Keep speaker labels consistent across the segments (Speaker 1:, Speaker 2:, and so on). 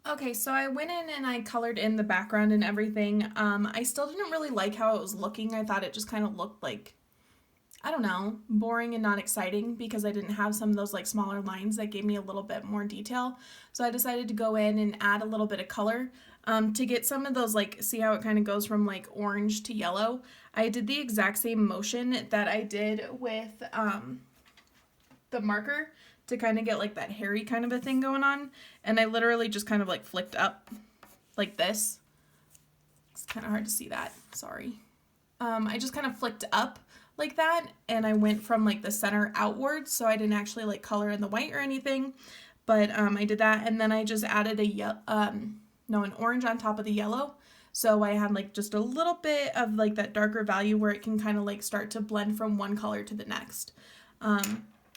Speaker 1: Okay, so I went in and I colored in the background and everything. I still didn't really like how it was looking. I thought it just kind of looked like, I don't know, boring and not exciting because I didn't have some of those like smaller lines that gave me a little bit more detail. So I decided to go in and add a little bit of color to get some of those, like, see how it kind of goes from like orange to yellow. I did the exact same motion that I did with the marker to kind of get like that hairy kind of a thing going on. And I literally just kind of like flicked up like this. It's kind of hard to see that, sorry. I just kind of flicked up like that, and I went from like the center outwards, so I didn't actually like color in the white or anything, but I did that, and then I just added an orange on top of the yellow, so I had like just a little bit of like that darker value where it can kind of like start to blend from one color to the next.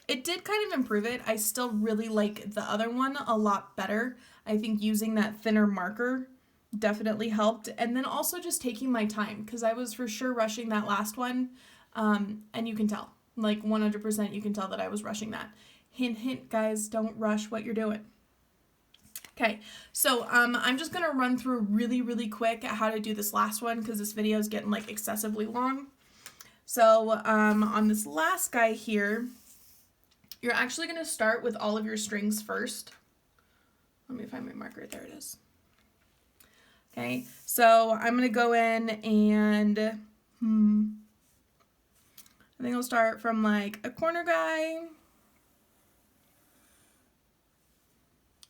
Speaker 1: It did kind of improve it. I still really like the other one a lot better. I think using that thinner marker definitely helped. And then also just taking my time, because I was for sure rushing that last one. And you can tell, like 100% you can tell that I was rushing that. Hint, hint, guys, don't rush what you're doing. Okay, so I'm just going to run through really, really quick how to do this last one because this video is getting like excessively long. So on this last guy here, you're actually going to start with all of your strings first. Let me find my marker. There it is. Okay, so I'm going to go in and I think I'll start from like a corner guy.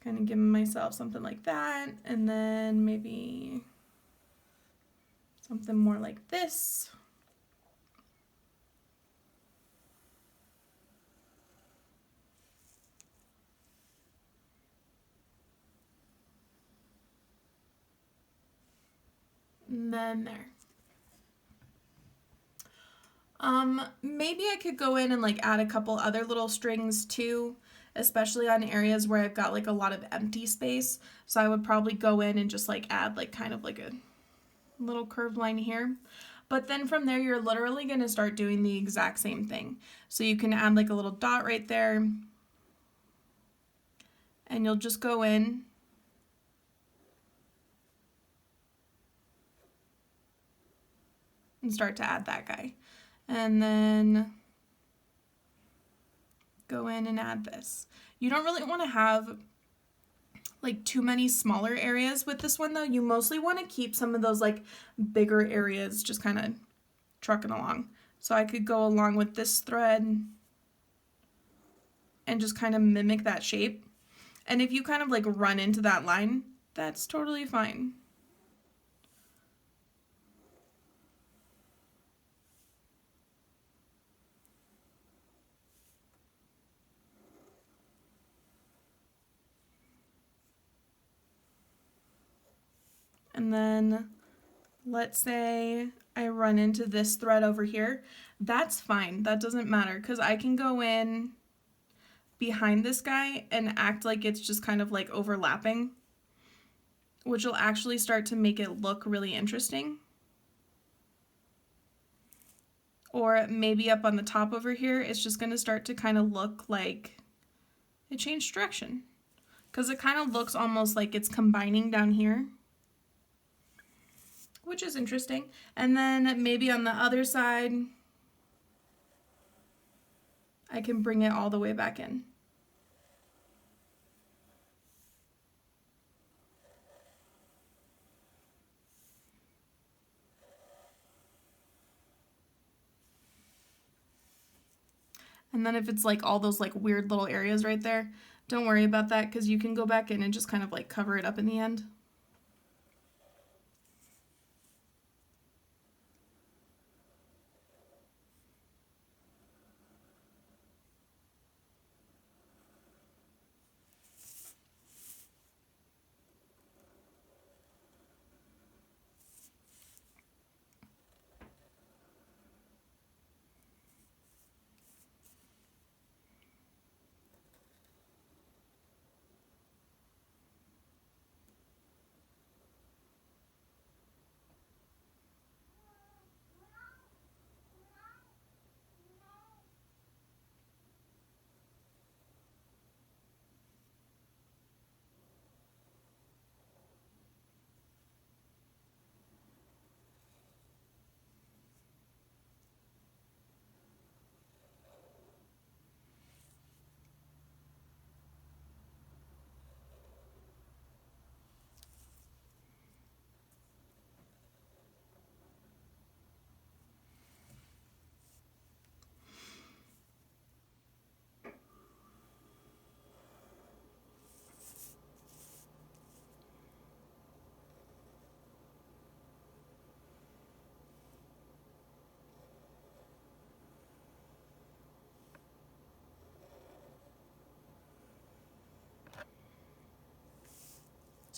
Speaker 1: Kind of giving myself something like that, and then maybe something more like this. And then there. Maybe I could go in and like add a couple other little strings too, especially on areas where I've got like a lot of empty space. So I would probably go in and just like add like kind of like a little curved line here. But then from there, you're literally going to start doing the exact same thing. So you can add like a little dot right there, and you'll just go in and start to add that guy. And then go in and add this. You don't really want to have like too many smaller areas with this one though. You mostly want to keep some of those like bigger areas just kind of trucking along. So I could go along with this thread and just kind of mimic that shape. And if you kind of like run into that line, that's totally fine. And then let's say I run into this thread over here. That's fine. That doesn't matter because I can go in behind this guy and act like it's just kind of like overlapping, which will actually start to make it look really interesting. Or maybe up on the top over here, it's just going to start to kind of look like it changed direction, because it kind of looks almost like it's combining down here, which is interesting. And then maybe on the other side, I can bring it all the way back in. And then if it's like all those like weird little areas right there, don't worry about that because you can go back in and just kind of like cover it up in the end.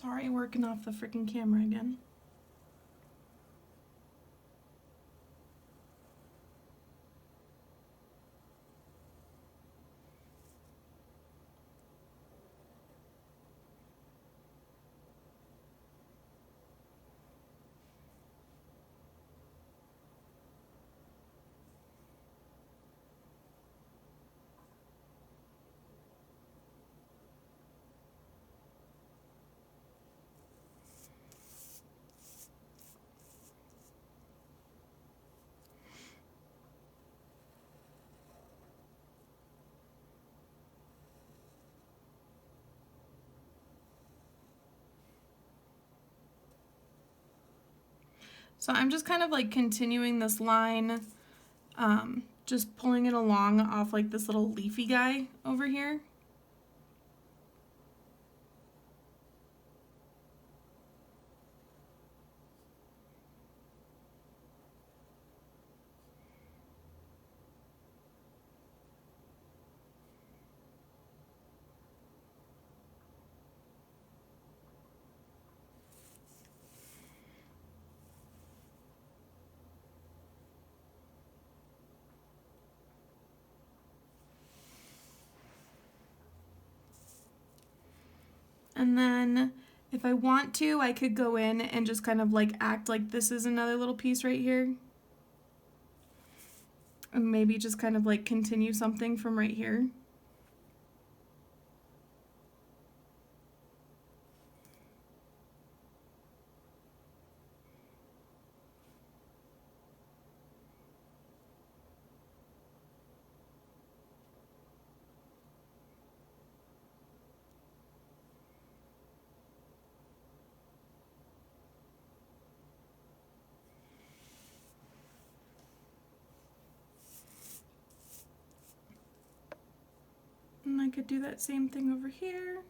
Speaker 1: Sorry, working off the freaking camera again. So I'm just kind of like continuing this line, just pulling it along off like this little leafy guy over here. And then if I want to, I could go in and just kind of like act like this is another little piece right here. And maybe just kind of like continue something from right here. And I could do that same thing over here.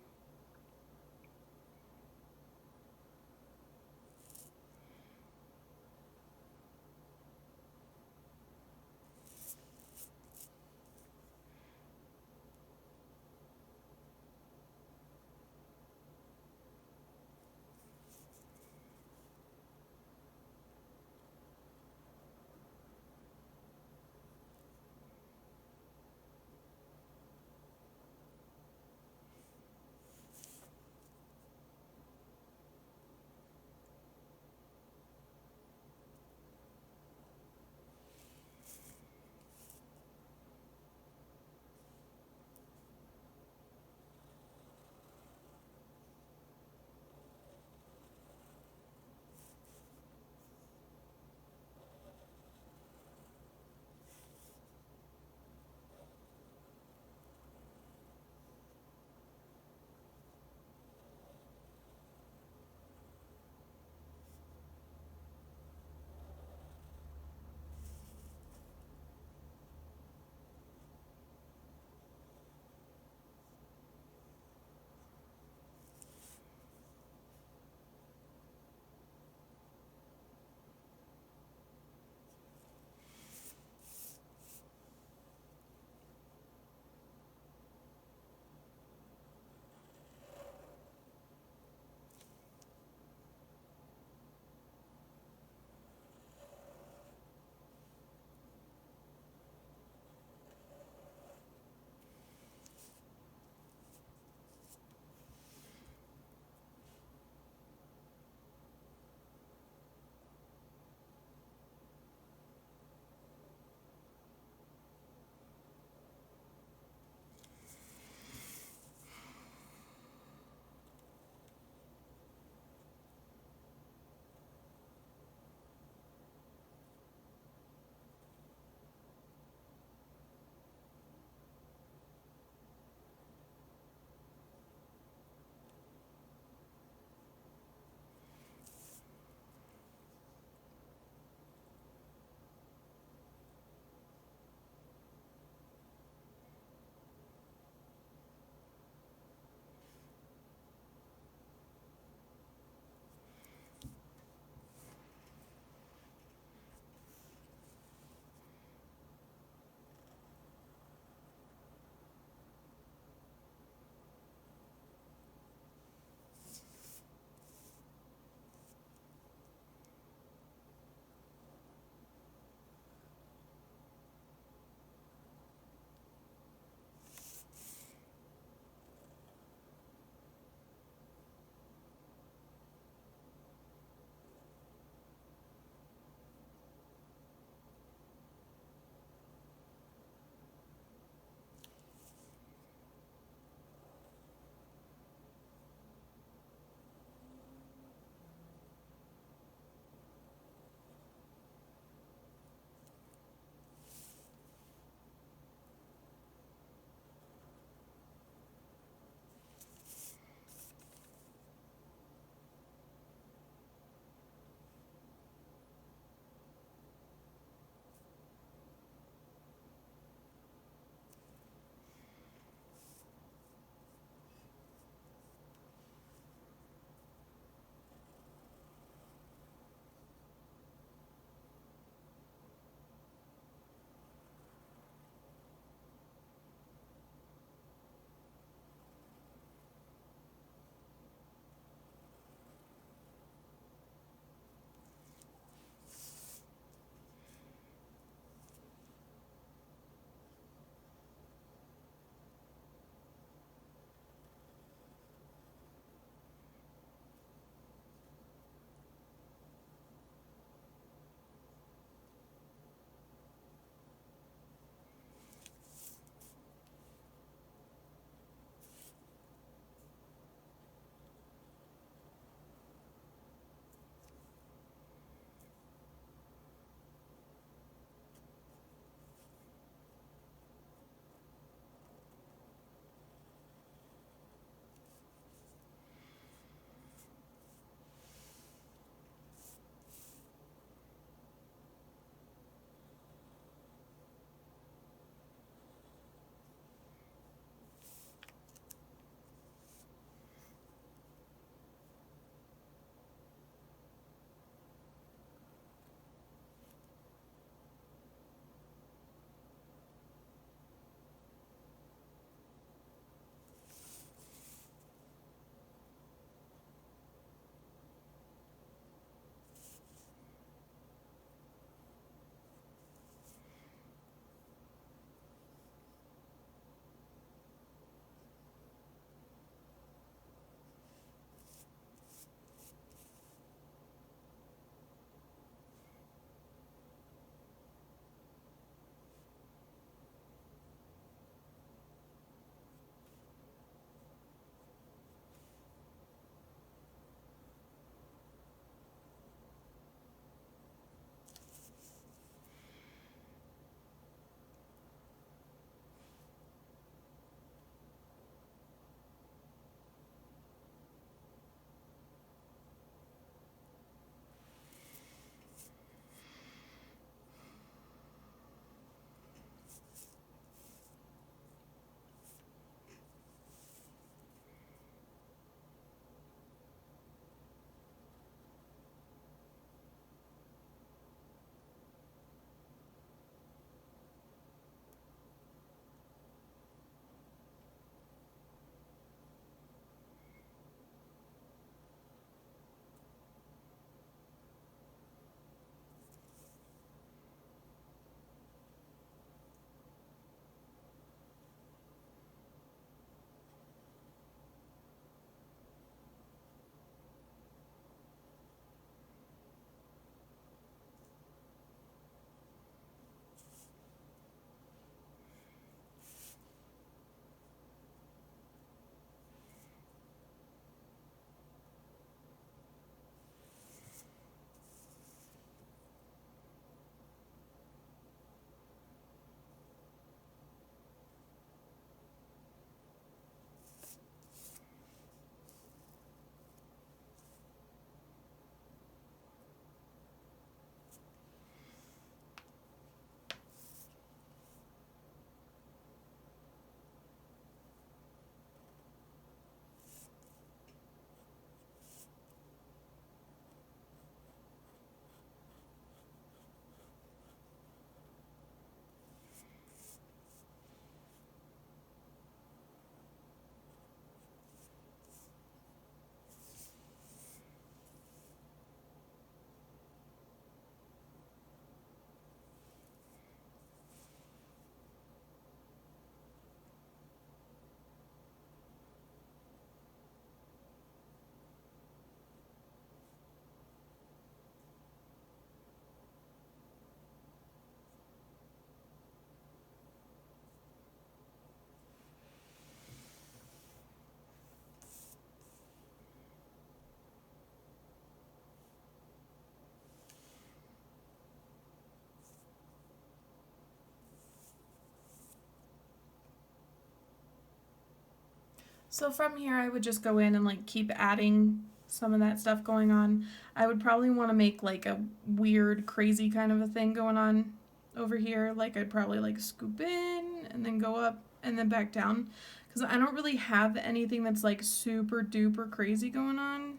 Speaker 1: So from here, I would just go in and like keep adding some of that stuff going on. I would probably want to make like a weird, crazy kind of a thing going on over here. Like I'd probably like scoop in and then go up and then back down because I don't really have anything that's like super duper crazy going on.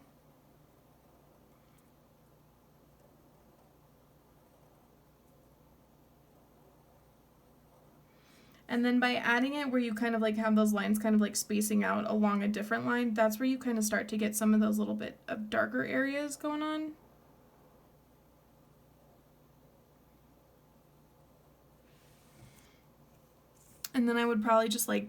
Speaker 1: And then by adding it where you kind of like have those lines kind of like spacing out along a different line, that's where you kind of start to get some of those little bit of darker areas going on. And then I would probably just like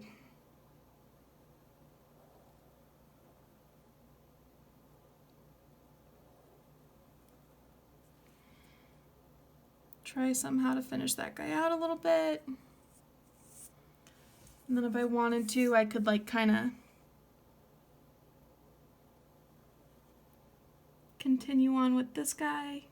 Speaker 1: try somehow to finish that guy out a little bit. And then if I wanted to, I could like kind of continue on with this guy.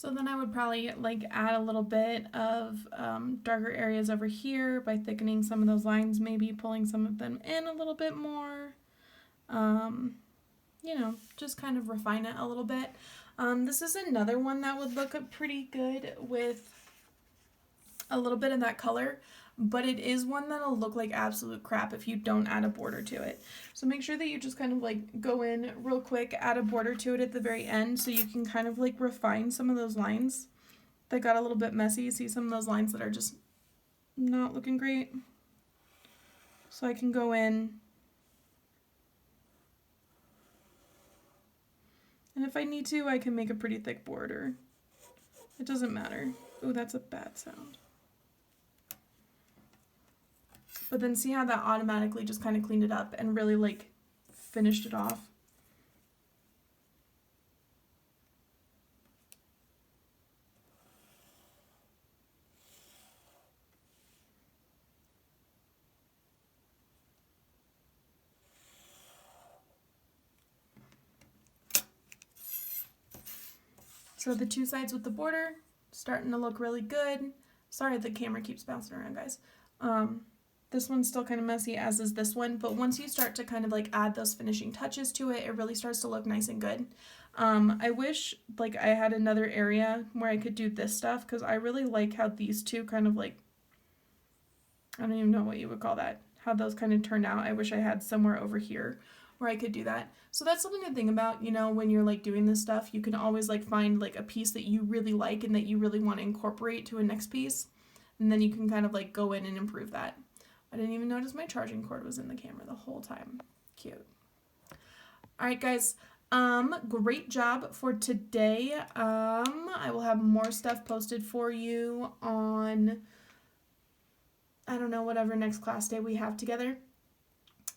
Speaker 1: So then I would probably like add a little bit of darker areas over here by thickening some of those lines, maybe pulling some of them in a little bit more. You know, just kind of refine it a little bit. This is another one that would look pretty good with a little bit of that color, but it is one that'll look like absolute crap if you don't add a border to it. So make sure that you just kind of like go in real quick, add a border to it at the very end so you can kind of like refine some of those lines that got a little bit messy. See some of those lines that are just not looking great. So I can go in, and if I need to, I can make a pretty thick border. It doesn't matter. Oh, that's a bad sound. But then see how that automatically just kind of cleaned it up and really like finished it off. So the two sides with the border starting to look really good. Sorry, the camera keeps bouncing around, guys. This one's still kind of messy, as is this one, but once you start to kind of like add those finishing touches to it, it really starts to look nice and good. I wish like I had another area where I could do this stuff, because I really like how these two kind of like, I don't even know what you would call that, how those kind of turned out. I wish I had somewhere over here where I could do that. So that's something to think about, you know, when you're like doing this stuff. You can always like find like a piece that you really like and that you really want to incorporate to a next piece, and then you can kind of like go in and improve that. I didn't even notice my charging cord was in the camera the whole time. Cute. All right, guys. Great job for today. I will have more stuff posted for you on, I don't know, whatever next class day we have together.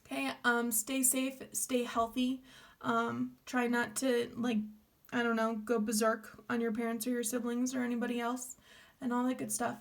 Speaker 1: Okay, stay safe, stay healthy. Try not to, like, I don't know, go berserk on your parents or your siblings or anybody else and all that good stuff.